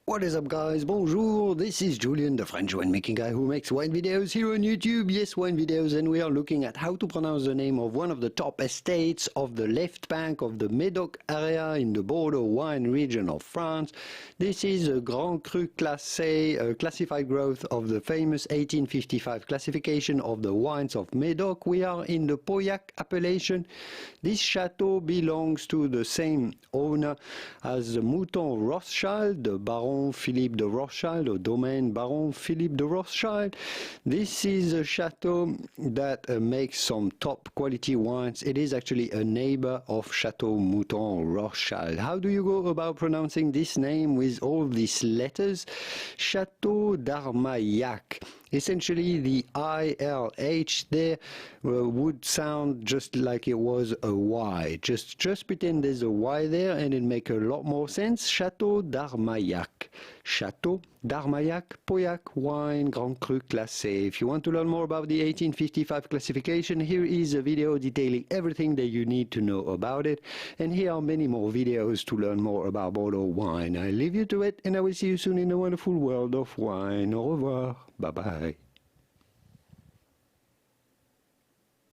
What is up, guys? Bonjour, this is Julien, the French winemaking guy who makes wine videos here on YouTube. Yes, wine videos, and we are looking at how to pronounce the name of one of the top estates of the left bank of the Médoc area in the Bordeaux wine region of France. This is a Grand Cru Classé, a classified growth of the famous 1855 classification of the wines of Médoc. We are in the Pauillac appellation. This chateau belongs to the same owner as the Mouton Rosthchild, the Baron Philippe de Rosthchild, or Domaine Baron Philippe de Rosthchild. This is a chateau that makes some top quality wines. It is actually a neighbor of Chateau Mouton Rosthchild. How do you go about pronouncing this name with all these letters? Chateau d'Armaillac. Essentially, the ILH there would sound just like it was a Y. Just pretend there's a Y there and it make a lot more sense. Chateau d'Armaillac. Chateau d'Armaillac, Pauillac wine, Grand Cru Classé. If you want to learn more about the 1855 classification, here is a video detailing everything that you need to know about it. And here are many more videos to learn more about Bordeaux wine. I leave you to it, and I will see you soon in the wonderful world of wine. Au revoir. Bye-bye.